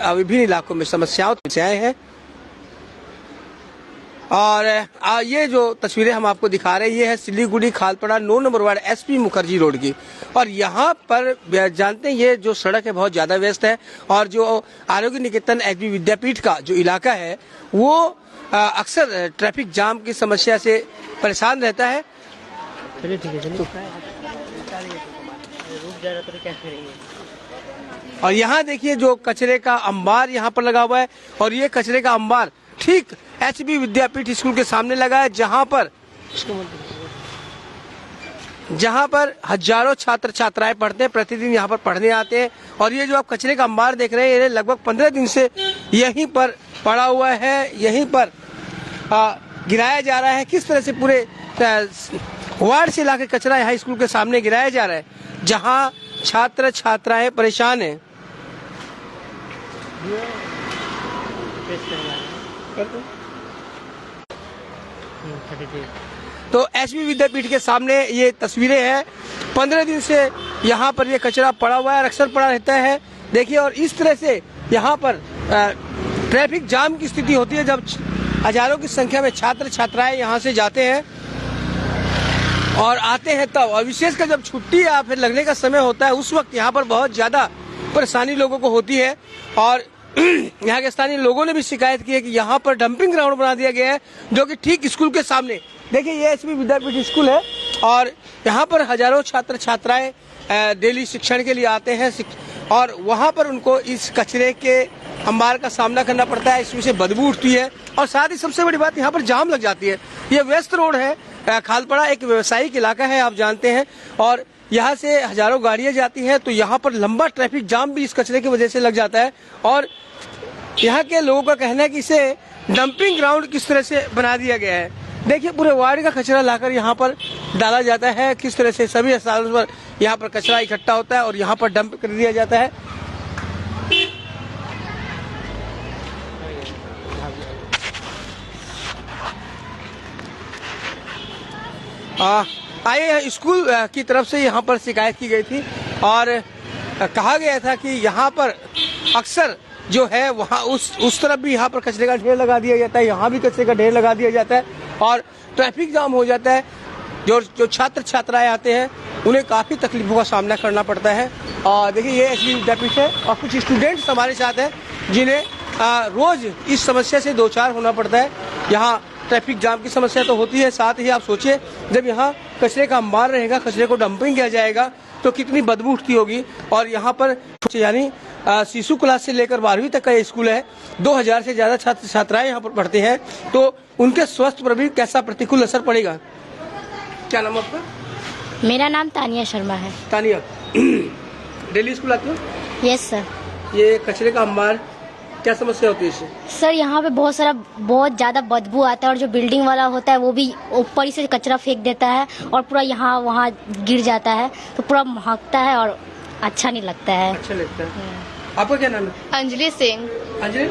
विभिन्न इलाकों में समस्याएं हैं। और ये जो तस्वीरें हम आपको दिखा रहे हैं ये है Siliguri Khalpara 9 number ward SP Mukherjee road की। और यहाँ पर जानते हैं ये जो सड़क है बहुत ज्यादा व्यस्त है और जो आरोग्य निकेतन एचबी विद्यापीठ का जो इलाका है वो अक्सर ट्रैफिक जाम की समस्या से परेशान रहता है। चलिए ठीक है, चलिए क्या करेंगे। और यहाँ देखिए जो कचरे का अंबार यहाँ पर लगा हुआ है और ये कचरे का अंबार ठीक एचबी विद्यापीठ स्कूल के सामने लगा है जहाँ पर हजारों छात्र छात्राएं पढ़ते हैं, प्रतिदिन यहाँ पर पढ़ने आते हैं। और ये जो आप कचरे का अंबार देख रहे हैं ये लगभग 15 दिन से यहीं पर पड़ा हुआ है, यहीं पर गिराया जा रहा है। किस तरह से पूरे वार्ड से लाके कचरा यहाँ स्कूल के सामने गिराया जा रहा है जहाँ छात्र छात्राएं परेशान हैं। तो एचबी विद्यापीठ के सामने ये तस्वीरें हैं। 15 दिन से यहाँ पर ये कचरा पड़ा हुआ है, अक्सर पड़ा रहता है। देखिए और इस तरह से यहाँ पर ट्रैफिक जाम की स्थिति होती है जब हजारों की संख्या में छात्र छात्राएं यहाँ से जाते हैं और आते हैं तब। और विशेषकर जब छुट्टी या फिर लगने का समय होता है उस वक्त यहाँ पर बहुत ज्यादा परेशानी लोगों को होती है। और यहाँ के स्थानीय लोगों ने भी शिकायत की है कि यहाँ पर डंपिंग ग्राउंड बना दिया गया है जो कि ठीक स्कूल के सामने। देखिए ये एचबी विद्यापीठ स्कूल है और यहाँ पर हजारों छात्र छात्राएं डेली शिक्षण के लिए आते हैं और वहाँ पर उनको इस कचरे के अंबार का सामना करना पड़ता है। इसमें से बदबू उठती है और साथ ही सबसे बड़ी बात यहाँ पर जाम लग जाती है। ये व्यस्त रोड है, खालपाड़ा एक व्यावसायिक इलाका है आप जानते हैं और यहाँ से हजारों गाड़ियां जाती हैं तो यहाँ पर लंबा ट्रैफिक जाम भी इस कचरे की वजह से लग जाता है। और यहाँ के लोगों का कहना है कि इसे डंपिंग ग्राउंड किस तरह से बना दिया गया है। देखिए पूरे वार्ड का कचरा लाकर यहाँ पर डाला जाता है, किस तरह से सभी स्थानों पर यहाँ पर कचरा इकट्ठा होता है और यहाँ पर डंप कर दिया जाता है। आइए स्कूल की तरफ से यहाँ पर शिकायत की गई थी और कहा गया था कि यहाँ पर अक्सर जो है वहाँ उस तरफ भी यहाँ पर कचरे का ढेर लगा दिया जाता है, यहाँ भी कचरे का ढेर लगा दिया जाता है और ट्रैफिक जाम हो जाता है। जो छात्र छात्राएं आते हैं उन्हें काफ़ी तकलीफों का सामना करना पड़ता है। और देखिए ये एचबी विद्यापीठ है और कुछ स्टूडेंट्स हमारे साथ हैं जिन्हें रोज इस समस्या से दो चार होना पड़ता है। यहाँ ट्रैफिक जाम की समस्या तो होती है, साथ ही आप सोचिए जब यहाँ कचरे का अंबार रहेगा, कचरे को डंपिंग किया जाएगा तो कितनी बदबू उठती होगी। और यहाँ पर यानी शिशु क्लास से लेकर 12वीं तक का ये स्कूल है, 2000 से ज्यादा छात्र छात्राएं यहाँ पर पढ़ते हैं तो उनके स्वास्थ्य पर भी कैसा प्रतिकूल असर पड़ेगा। क्या नाम आपका? मेरा नाम तानिया शर्मा है। तानिया, डेली स्कूल आती हो? Yes sir. ये कचरे का अंबार क्या समस्या होती है इससे? सर यहाँ पे बहुत ज्यादा बदबू आता है और जो बिल्डिंग वाला होता है वो भी ऊपर ही से कचरा फेंक देता है और पूरा यहाँ वहाँ गिर जाता है तो पूरा महकता है और अच्छा नहीं लगता है। अच्छा लगता है। आपका क्या नाम है? अंजलि सिंह। अंजलि,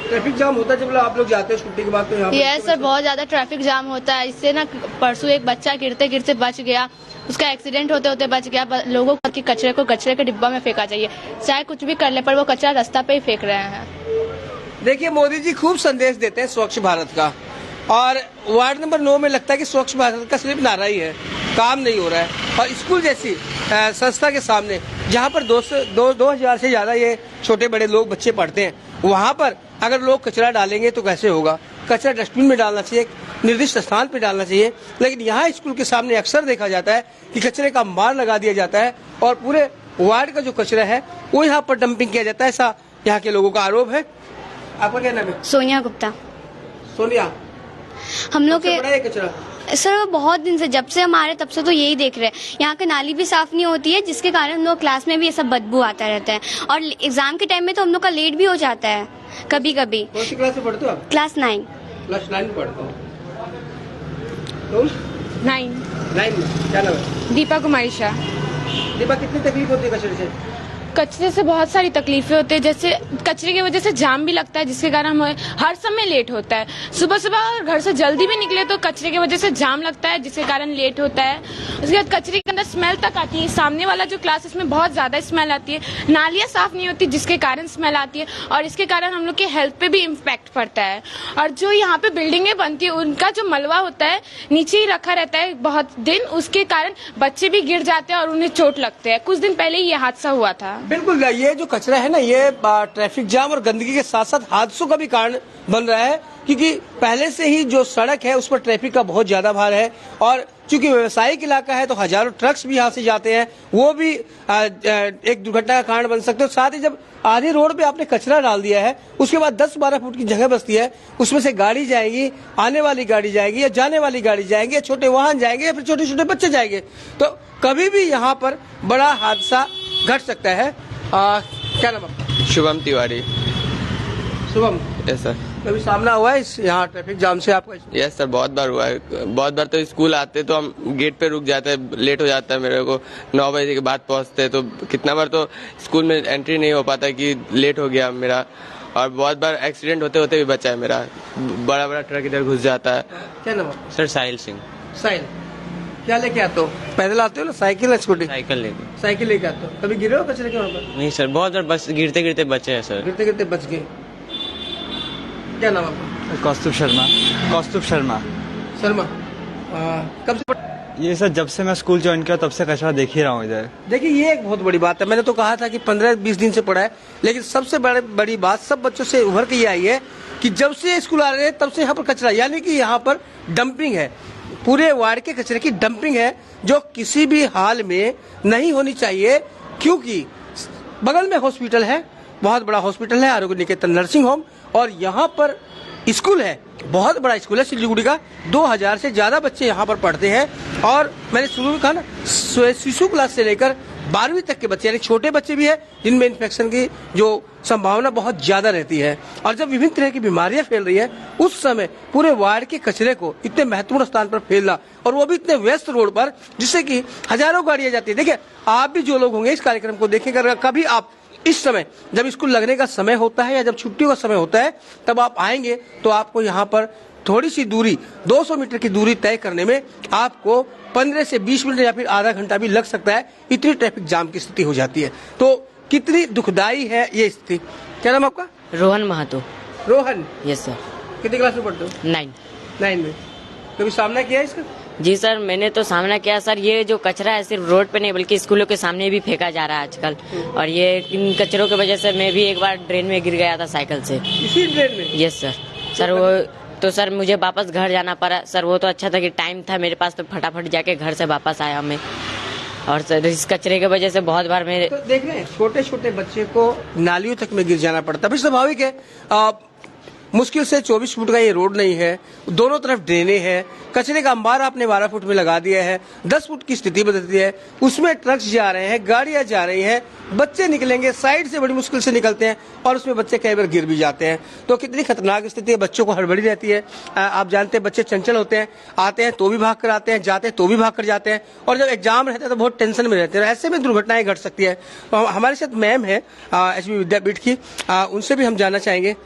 ट्रैफिक जाम होता है जब आप लोग जाते हैं छुट्टी के बाद तो यहाँ? यस सर, बहुत ज्यादा ट्रैफिक जाम होता है। इससे ना परसों एक बच्चा गिरते गिरते बच गया, उसका एक्सीडेंट होते होते बच गया। लोगों को कचरे को कचरे के डिब्बा में फेंका चाहिए, चाहे कुछ भी कर ले पर वो कचरा रास्ता पे ही फेंक रहे हैं। देखिए मोदी जी खूब संदेश देते हैं स्वच्छ भारत का और वार्ड नंबर 9 में लगता है कि स्वच्छ भारत का सिर्फ नारा ही है, काम नहीं हो रहा है। और स्कूल जैसी संस्था के सामने जहाँ पर 2000 से ज्यादा ये छोटे बड़े लोग बच्चे पढ़ते हैं वहाँ पर अगर लोग कचरा डालेंगे तो कैसे होगा। कचरा डस्टबिन में डालना चाहिए, निर्दिष्ट स्थान पर डालना चाहिए। लेकिन यहाँ स्कूल के सामने अक्सर देखा जाता है कि कचरे का अंबार लगा दिया जाता है और पूरे वार्ड का जो कचरा है वो यहाँ पर डंपिंग किया जाता है, ऐसा यहाँ के लोगों का आरोप है। आपका क्या नाम है? सोनिया गुप्ता। सोनिया, हम लोग के कचरा सर बहुत दिन से, जब से हमारे तब से तो यही देख रहे हैं। यहाँ की नाली भी साफ नहीं होती है जिसके कारण हम लोग क्लास में भी ये सब बदबू आता रहता है और एग्जाम के टाइम में तो हम लोग का लेट भी हो जाता है कभी कभी। कौन सी क्लास में पढ़ते हो आप? क्लास 9। क्लास 9 में पढ़ते हो? तुम? 9 में। क्या नाम है? दीपा कुमारी शाह। दीपा, कितनी तकलीफ होती है कचरे से? कचरे से बहुत सारी तकलीफें होती है, जैसे कचरे की वजह से जाम भी लगता है, जिसके कारण हमें हर समय लेट होता है। सुबह सुबह अगर घर से जल्दी भी निकले तो कचरे की वजह से जाम लगता है, जिसके कारण लेट होता है। उसके बाद कचरे के अंदर स्मेल तक आती है, सामने वाला जो क्लास इसमें बहुत ज्यादा स्मेल आती है, नालियाँ साफ नहीं होती जिसके कारण स्मेल आती है, और इसके कारण हम लोग के हेल्थ पे भी इम्पैक्ट पड़ता है। और जो यहाँ पे बिल्डिंगें बनती है उनका जो मलबा होता है नीचे ही रखा रहता है बहुत दिन, उसके कारण बच्चे भी गिर जाते हैं और उन्हें चोट लगते हैं। कुछ दिन पहले ये हादसा हुआ था। बिल्कुल, ये जो कचरा है ना, ये ट्रैफिक जाम और गंदगी के साथ साथ हादसों का भी कारण बन रहा है, क्योंकि पहले से ही जो सड़क है उस पर ट्रैफिक का बहुत ज्यादा भार है, और चूंकि व्यावसायिक इलाका है तो हजारों ट्रक्स भी यहाँ से जाते हैं, वो भी एक दुर्घटना का कारण बन सकते हैं। साथ ही जब आधी रोड पे आपने कचरा डाल दिया है, उसके बाद 10-12 फुट की जगह बचती है, उसमें से गाड़ी जाएगी, आने वाली गाड़ी जाएगी या जाने वाली गाड़ी जाएगी, या छोटे वाहन जाएंगे या फिर छोटे छोटे बच्चे जाएंगे, तो कभी भी यहाँ पर बड़ा हादसा घट सकता है। क्या नाम आपका? शुभम तिवारी। Shubham, yes sir. कभी सामना हुआ है इस यहाँ ट्रैफिक जाम से आपका? यस सर, बहुत बार हुआ है। बहुत बार तो स्कूल आते तो हम गेट पे रुक जाते हैं, लेट हो जाता है मेरे को, 9 बजे के बाद पहुंचते हैं, तो कितना बार तो स्कूल में एंट्री नहीं हो पाता कि लेट हो गया मेरा, और बहुत बार एक्सीडेंट होते होते भी बचा है मेरा। बड़ा बड़ा ट्रक इधर घुस जाता है। क्या नाम? सर साहिल सिंह। साहिल, क्या लेके आते हो? पैदल आते हो ना, साइकिल या स्कूटी? साइकिल लेके। साइकिल लेके आते हो? कभी गिरे हो कचरे के वहाँ पर? नहीं सर, बहुत बार बस गिरते गिरते बचे हैं सर। गिरते गिरते बच गए। क्या नाम आपका? कौस्तुभ शर्मा। कौस्तुभ शर्मा। शर्मा, कब से? ये सर जब से मैं स्कूल ज्वाइन किया तब से कचरा देख ही रहा हूँ इधर। देखिए, ये एक बहुत बड़ी बात है। मैंने तो कहा था कि 15-20 दिन से पड़ा है, लेकिन सबसे बड़ी बात सब बच्चों से उभर के ये आई है कि जब से स्कूल आ रहे हैं तब से यहाँ पर कचरा, यानी कि यहाँ पर डंपिंग है, पूरे वार्ड के कचरे की डंपिंग है, जो किसी भी हाल में नहीं होनी चाहिए, क्योंकि बगल में हॉस्पिटल है, बहुत बड़ा हॉस्पिटल है, आरोग्य निकेतन नर्सिंग होम, और यहाँ पर स्कूल है, बहुत बड़ा स्कूल है सिलीगुड़ी का। 2000 से ज्यादा बच्चे यहाँ पर पढ़ते हैं, और मैंने शुरू में कहा ना, शिशु क्लास से लेकर 12वीं तक के बच्चे, यानी छोटे बच्चे भी हैं जिनमें इन्फेक्शन की जो संभावना बहुत ज्यादा रहती है। और जब विभिन्न तरह की बीमारियां फैल रही है, उस समय पूरे वार्ड के कचरे को इतने महत्वपूर्ण स्थान पर फैलना, और वो भी इतने व्यस्त रोड पर, जिससे कि हजारों गाड़ियां जाती है। देखिए, आप भी जो लोग होंगे इस कार्यक्रम को देखेंगे, कभी आप इस समय जब स्कूल लगने का समय होता है या जब छुट्टियों का समय होता है, तब आप आएंगे तो आपको यहाँ पर थोड़ी सी दूरी, 200 मीटर की दूरी तय करने में आपको 15 से 20 मिनट या फिर आधा घंटा भी लग सकता है, इतनी ट्रैफिक जाम की स्थिति हो जाती है। तो कितनी दुखदाई है ये स्थिति। क्या नाम आपका? रोहन महतो। Rohan, yes sir. कितनी क्लास में पढ़ते हो? 9 में। कभी सामना किया है इसका? जी सर, मैंने तो सामना किया सर। ये जो कचरा है सिर्फ रोड पे नहीं बल्कि स्कूलों के सामने भी फेंका जा रहा है आजकल, और ये इन कचरों की वजह से मैं भी एक बार ड्रेन में गिर गया था साइकिल से। इसी ड्रेन में? Yes sir. वो तो सर मुझे वापस घर जाना पड़ा सर। वो तो अच्छा था कि टाइम था मेरे पास, तो फटाफट जाके घर से वापस आया मैं। और सर इस कचरे की वजह से बहुत बार मेरे तो देख रहे हैं, छोटे छोटे बच्चे को नालियों तक में गिर जाना पड़ता है। स्वाभाविक है, मुश्किल से 24 फुट का ये रोड नहीं है, दोनों तरफ ड्रेनें हैं, कचरे का अंबार आपने 12 फुट में लगा दिया है, 10 फुट की स्थिति बदलती है, उसमें ट्रक्स जा रहे हैं, गाड़ियां जा रही हैं, बच्चे निकलेंगे, साइड से बड़ी मुश्किल से निकलते हैं, और उसमें बच्चे कई बार गिर भी जाते हैं। तो कितनी खतरनाक स्थिति है, बच्चों को हड़बड़ी रहती है। आप जानते हैं बच्चे चंचल होते हैं, आते हैं तो भी भाग कर आते हैं, जाते हैं तो भी भाग कर जाते हैं, और जब एग्जाम रहता है तो बहुत टेंशन में रहते हैं। ऐसे में दुर्घटनाएं घट सकती है। तो हमारे साथ मैम है HB विद्यापीठ की, उनसे भी हम जानना चाहेंगे।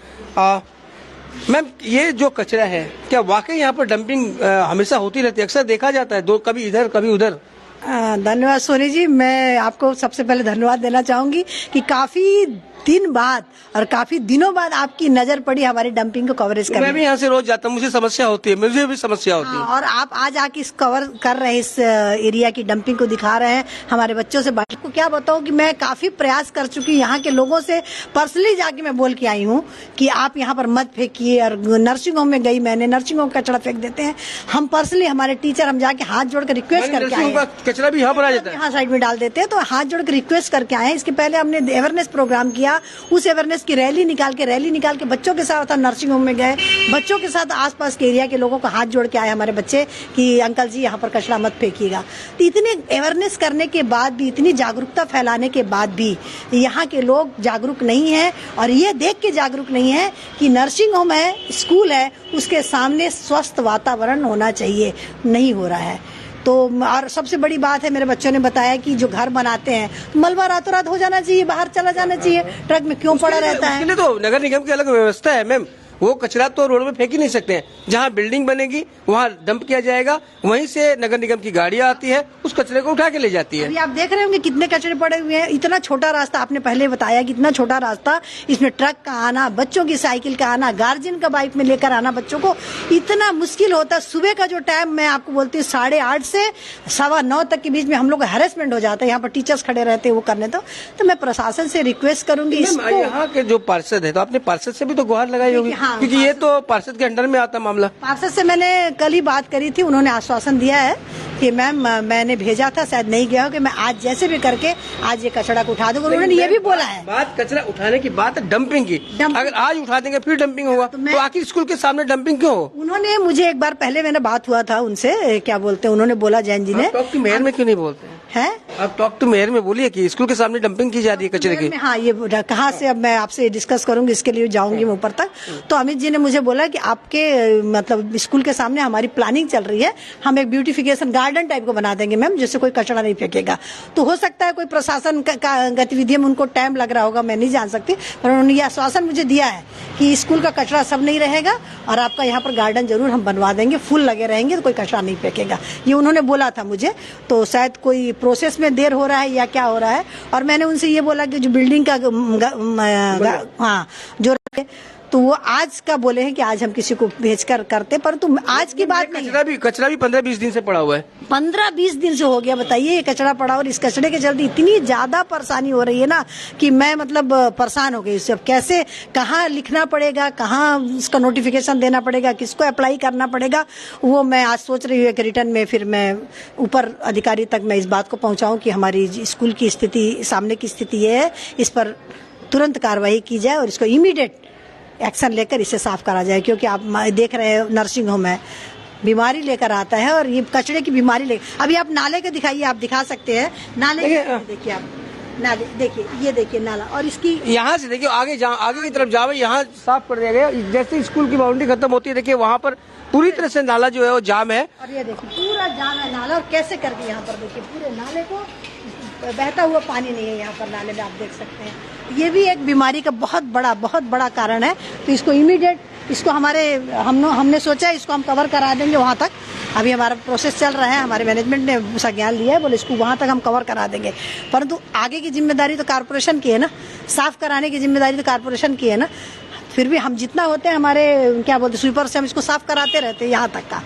मैम, ये जो कचरा है, क्या वाकई यहाँ पर डंपिंग हमेशा होती रहती है? अक्सर देखा जाता है, दो कभी इधर कभी उधर। धन्यवाद सोनी जी। मैं आपको सबसे पहले धन्यवाद देना चाहूंगी कि काफी दिन बाद और काफी दिनों बाद आपकी नजर पड़ी हमारी डंपिंग को कवरेज करने। मैं भी यहाँ से रोज जाता हूँ, मुझे समस्या होती है, मुझे भी समस्या होती है। और आप आज आके इस कवर कर रहे हैं, इस एरिया की डंपिंग को दिखा रहे हैं हमारे बच्चों से। को क्या बताऊं कि मैं काफी प्रयास कर चुकी हूँ, यहाँ के लोगों से पर्सनली जाके मैं बोल के आई हूँ कि आप यहाँ पर मत फेंकिए। और नर्सिंग होम में गई, मैंने नर्सिंग होम कचरा फेंक देते हैं हम पर्सनली, हमारे टीचर, हम जाके हाथ जोड़कर रिक्वेस्ट करके आए। कचरा भी यहाँ पर आ जाता है, यहाँ साइड में डाल देते हैं, तो हाथ जोड़कर रिक्वेस्ट करके आए। इसके पहले हमने अवेयरनेस प्रोग्राम किया, उस अवेयरनेस की रैली निकाल के बच्चों के साथ नर्सिंग होम में गए, बच्चों के साथ आसपास के एरिया के लोगों को हाथ जोड़ के आए हमारे बच्चे कि अंकल जी यहाँ पर कचरा मत फेंकिएगा। तो इतने अवेयरनेस करने के बाद भी, इतनी जागरूकता फैलाने के बाद भी यहाँ के लोग जागरूक नहीं है, और ये देख के जागरूक नहीं है कि नर्सिंग होम है, स्कूल है, उसके सामने स्वस्थ वातावरण होना चाहिए, नहीं हो रहा है। तो और सबसे बड़ी बात है, मेरे बच्चों ने बताया कि जो घर बनाते हैं तो मलबा रातों रात हो जाना चाहिए, बाहर चला जाना चाहिए, ट्रक में क्यों पड़ा रहता है। उसके लिए तो नगर निगम की अलग व्यवस्था है मैम, वो कचरा तो रोड में फेंक ही नहीं सकते हैं। जहाँ बिल्डिंग बनेगी वहाँ डंप किया जाएगा, वहीं से नगर निगम की गाड़ियाँ आती है, उस कचरे को उठा के ले जाती है। अभी आप देख रहे होंगे कितने कचरे पड़े हुए हैं, इतना छोटा रास्ता, आपने पहले बताया कि इतना छोटा रास्ता, इसमें ट्रक का आना, बच्चों की साइकिल का आना, गार्जियन का बाइक में लेकर आना बच्चों को इतना मुश्किल होता है। सुबह का जो टाइम मैं आपको बोलती हूँ 8:30 से 9:15 तक के बीच में हम लोग हैरेसमेंट हो जाता है, यहाँ पर टीचर्स खड़े रहते हैं वो करने। तो मैं प्रशासन से रिक्वेस्ट करूंगी इसको। यहाँ के जो पार्षद है, तो आपने पार्षद से भी तो गुहार लगाई होगी, हाँ, क्योंकि ये तो पार्षद के अंडर में आता मामला। पार्षद से मैंने कल ही बात करी थी, उन्होंने आश्वासन दिया है कि मैम मैंने भेजा था, शायद नहीं गया हो, कि मैं आज जैसे भी करके आज ये कचरा को उठा दूंगा। उन्होंने ये भी बोला है। बात कचरा उठाने की बात है डंपिंग की, अगर आज उठा देंगे फिर डंपिंग होगा, तो आखिर स्कूल के सामने डंपिंग क्यों हो? उन्होंने मुझे एक बार पहले मैंने बात हुआ था उनसे, क्या बोलते हैं, उन्होंने बोला जैन जी ने, टॉक टू मेयर में क्यों नहीं बोलते हैं? आप टॉक टू मेयर में बोलिए कि स्कूल के सामने डंपिंग की जा रही है कचरे की। हाँ, ये कहाँ से, अब मैं आपसे डिस्कस करूंगी, इसके लिए जाऊंगी मैं ऊपर तक। तो अमित जी ने मुझे बोला कि आपके मतलब स्कूल के सामने हमारी प्लानिंग चल रही है, हम एक ब्यूटिफिकेशन गार्डन टाइप को बना देंगे मैम, जिससे कोई कचरा नहीं फेंकेगा। तो हो सकता है कोई प्रशासन का गतिविधि में उनको टाइम लग रहा होगा, मैं नहीं जान सकती, पर उन्होंने ये आश्वासन मुझे दिया है कि स्कूल का कचरा सब नहीं रहेगा और आपका यहाँ पर गार्डन जरूर हम बनवा देंगे, फूल लगे रहेंगे तो कोई कचरा नहीं फेंकेगा, ये उन्होंने बोला था मुझे। तो शायद कोई प्रोसेस में देर हो रहा है या क्या हो रहा है। और मैंने उनसे ये बोला कि जो बिल्डिंग का हाँ जो तो वो आज का बोले हैं कि आज हम किसी को भेजकर करते, परंतु आज की बात नहीं। कचरा भी 15-20 दिन से पड़ा हुआ है, 15-20 दिन से हो गया, बताइए ये कचरा पड़ा, और इस कचरे के जल्दी इतनी ज्यादा परेशानी हो रही है ना कि मैं मतलब परेशान हो गई इससे। अब कैसे, कहाँ लिखना पड़ेगा, कहाँ इसका नोटिफिकेशन देना पड़ेगा, किसको अप्लाई करना पड़ेगा, वो मैं आज सोच रही हूँ कि रिटर्न में फिर मैं ऊपर अधिकारी तक मैं इस बात को पहुंचाऊं कि हमारी स्कूल की स्थिति, सामने की स्थिति ये है, इस पर तुरंत कार्रवाई की जाए और इसको इमीडिएट एक्शन लेकर इसे साफ करा जाए। क्योंकि आप देख रहे हैं नर्सिंग होम है, बीमारी लेकर आता है और ये कचरे की बीमारी ले। अभी आप नाले के दिखाइए, आप दिखा सकते हैं नाले, देखिए आप नाले, देखिए ये देखिए नाला, और इसकी यहाँ से देखिए आगे की तरफ जाओ, यहाँ साफ कर दिया गया। जैसे स्कूल की बाउंड्री खत्म होती है, देखिए वहाँ पर पूरी तरह से नाला जो है वो जाम है, और ये देखिए पूरा जाम है नाला। और कैसे कर दिया यहाँ पर, देखिए पूरे नाले को बहता हुआ पानी नहीं है यहाँ पर नाले में, आप देख सकते हैं। ये भी एक बीमारी का बहुत बड़ा कारण है। तो इसको इमीडिएट, इसको हमने सोचा इसको हम कवर करा देंगे वहाँ तक। अभी हमारा प्रोसेस चल रहा है, हमारे मैनेजमेंट ने संज्ञान लिया है, बोले इसको वहाँ तक हम कवर करा देंगे, परंतु आगे की जिम्मेदारी तो कारपोरेशन की है ना, साफ कराने की जिम्मेदारी तो कारपोरेशन की है ना। फिर भी हम जितना होते हैं हमारे क्या बोलते स्वीपर से हम इसको साफ कराते रहते हैं यहाँ तक का।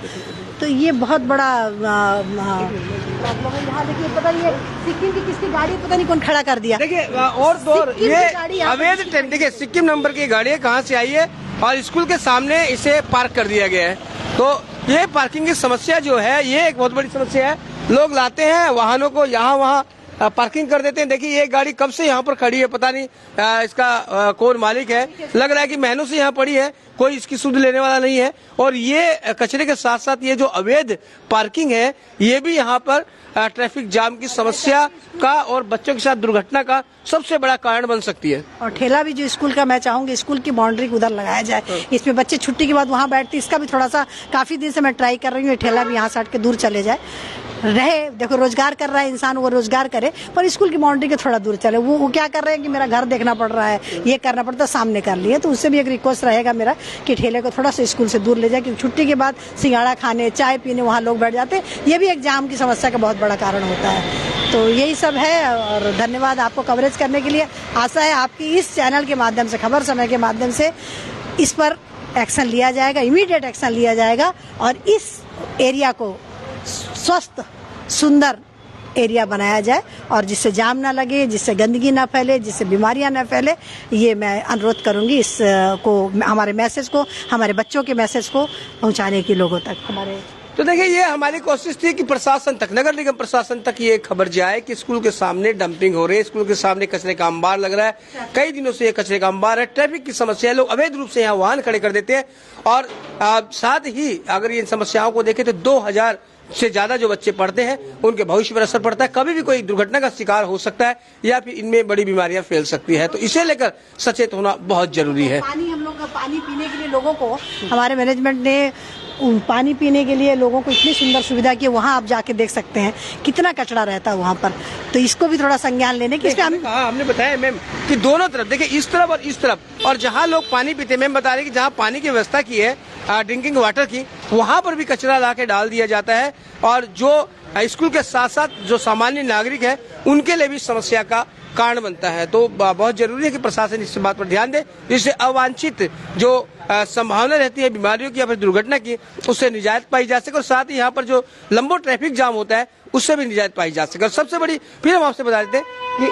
तो ये बहुत बड़ा प्रॉब्लम है। यहाँ देखिए, पता नहीं सिक्किम की किसकी गाड़ी, पता नहीं कौन खड़ा कर दिया। देखिए और तो और ये अवैध टेंट, देखिए सिक्किम नंबर की गाड़ी कहाँ से आई है और स्कूल के सामने इसे पार्क कर दिया गया है। तो ये पार्किंग की समस्या जो है ये एक बहुत बड़ी समस्या है। लोग लाते हैं वाहनों को यहाँ वहाँ पार्किंग कर देते हैं। देखिए ये गाड़ी कब से यहाँ पर खड़ी है, पता नहीं इसका कौन मालिक है, लग रहा है कि महीनों से यहाँ पड़ी है, कोई इसकी सुध लेने वाला नहीं है। और ये कचरे के साथ साथ ये जो अवैध पार्किंग है ये भी यहाँ पर ट्रैफिक जाम की समस्या का और बच्चों के साथ दुर्घटना का सबसे बड़ा कारण बन सकती है। और ठेला भी जो स्कूल का, मैं चाहूंगी स्कूल की बाउंड्री को उधर लगाया जाए, इसमें बच्चे छुट्टी के बाद वहाँ बैठते, इसका भी थोड़ा सा काफी दिन से मैं ट्राई कर रही हूँ, ठेला भी यहाँ से हट के दूर चले जाए रहे। देखो रोजगार कर रहा है इंसान, वो रोजगार करे, पर स्कूल की बाउंड्री के थोड़ा दूर चले। वो क्या कर रहे हैं कि मेरा घर देखना पड़ रहा है, ये करना पड़ता है, सामने कर लिए। तो उससे भी एक रिक्वेस्ट रहेगा मेरा कि ठेले को थोड़ा सा स्कूल से दूर ले जाए, क्योंकि छुट्टी के बाद सिंगाड़ा खाने, चाय पीने वहाँ लोग बैठ जाते हैं। ये भी एक जाम की समस्या का बहुत बड़ा कारण होता है। तो यही सब है और धन्यवाद आपको कवरेज करने के लिए। आशा है आपकी इस चैनल के माध्यम से, खबर समय के माध्यम से इस पर एक्शन लिया जाएगा, इमीडिएट एक्शन लिया जाएगा और इस एरिया को स्वस्थ सुंदर एरिया बनाया जाए और जिससे जाम ना लगे, जिससे गंदगी ना फैले, जिससे बीमारियां ना फैले। ये मैं अनुरोध करूंगी इस को, हमारे मैसेज को, हमारे बच्चों के मैसेज को पहुंचाने की लोगों तक हमारे। तो देखिए ये हमारी कोशिश थी कि प्रशासन तक, नगर निगम प्रशासन तक ये खबर जाए कि स्कूल के सामने डंपिंग हो रही है, स्कूल के सामने कचरे का अंबार लग रहा है, कई दिनों से ये कचरे का अंबार है, ट्रैफिक की समस्या है, लोग अवैध रूप से यहाँ वाहन खड़े कर देते हैं। और साथ ही अगर इन समस्याओं को देखें तो 2000 से ज्यादा जो बच्चे पढ़ते हैं उनके भविष्य पर असर पड़ता है। कभी भी कोई दुर्घटना का शिकार हो सकता है या फिर इनमें बड़ी बीमारियां फैल सकती है। तो इसे लेकर सचेत होना बहुत जरूरी है। पानी, हम लोग का पानी पीने के लिए लोगों को हमारे मैनेजमेंट ने पानी पीने के लिए लोगों को इतनी सुंदर सुविधा की, वहाँ आप जाके देख सकते हैं कितना कचरा रहता है वहाँ पर। तो इसको भी थोड़ा संज्ञान लेने की हमने बताया मैम कि दोनों तरफ देखिए, इस तरफ और इस तरफ, और जहाँ लोग पानी पीते, मैम बता रहे कि जहाँ पानी की व्यवस्था की है ड्रिंकिंग वाटर की, वहाँ पर भी कचरा ला के डाल दिया जाता है, और जो स्कूल के साथ साथ जो सामान्य नागरिक है उनके लिए भी समस्या का कारण बनता है। तो बहुत जरूरी है कि प्रशासन इस बात पर ध्यान दे, जिससे अवांछित जो संभावना रहती है बीमारियों की या फिर दुर्घटना की, उससे निजात पाई जा सके, और साथ ही यहाँ पर जो लंबो ट्रैफिक जाम होता है उससे भी निजात पाई जा सके। और सबसे बड़ी, फिर हम आपसे बता देते हैं कि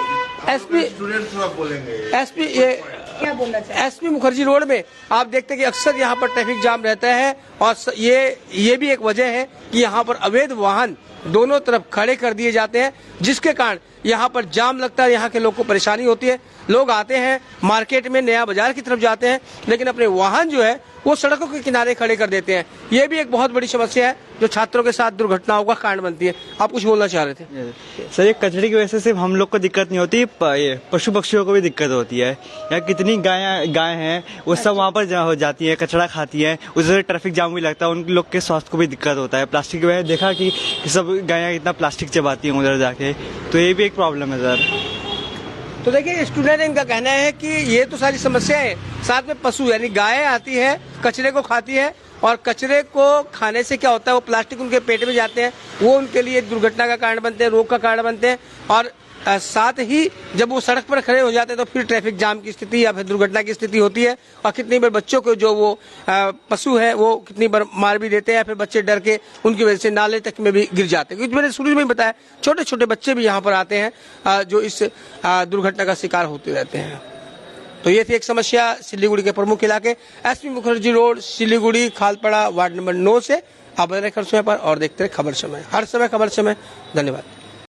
एसपी मुखर्जी रोड में आप देखते हैं कि अक्सर यहाँ पर ट्रैफिक जाम रहता है, और ये भी एक वजह है कि यहाँ पर अवैध वाहन दोनों तरफ खड़े कर दिए जाते हैं, जिसके कारण यहाँ पर जाम लगता है, यहाँ के लोग को परेशानी होती है। लोग आते हैं मार्केट में, नया बाजार की तरफ जाते हैं, लेकिन अपने वाहन जो है वो सड़कों के किनारे खड़े कर देते हैं। ये भी एक बहुत बड़ी समस्या है जो छात्रों के साथ दुर्घटनाओं का कारण बनती है। आप कुछ बोलना चाह रहे थे? सर, ये कचरे की वजह से सिर्फ हम लोग को दिक्कत नहीं होती, ये पशु पक्षियों को भी दिक्कत होती है। या कितनी गाय हैं वो सब वहाँ पर हो जाती है, कचरा खाती है, उससे ट्रैफिक जाम भी लगता है, उन लोग के स्वास्थ्य को भी दिक्कत होता है। प्लास्टिक की वजह देखा कि सब गायें इतना प्लास्टिक चबाती हैं उधर जाके, तो ये भी एक प्रॉब्लम है सर। तो देखिए, स्टूडेंट इनका कहना है कि ये तो सारी समस्याएं, साथ में पशु यानी गाय आती है, कचरे को खाती है, और कचरे को खाने से क्या होता है, वो प्लास्टिक उनके पेट में जाते हैं, वो उनके लिए दुर्घटना का कारण बनते हैं, रोग का कारण बनते हैं, और साथ ही जब वो सड़क पर खड़े हो जाते हैं तो फिर ट्रैफिक जाम की स्थिति या फिर दुर्घटना की स्थिति होती है। और कितनी बार बच्चों को जो वो पशु है वो कितनी बार मार भी देते हैं, या फिर बच्चे डर के उनकी वजह से नाले तक में भी गिर जाते हैं। क्योंकि मैंने शुरू में बताया, छोटे छोटे बच्चे भी यहाँ पर आते हैं जो इस दुर्घटना का शिकार होते रहते हैं। तो ये थी एक समस्या सिलीगुड़ी के प्रमुख इलाके SP Mukherjee road, Siliguri Khalpara ward number 9 से। आप बने रहे खबर समय पर और देखते रहे खबर समय, हर समय खबर समय। धन्यवाद।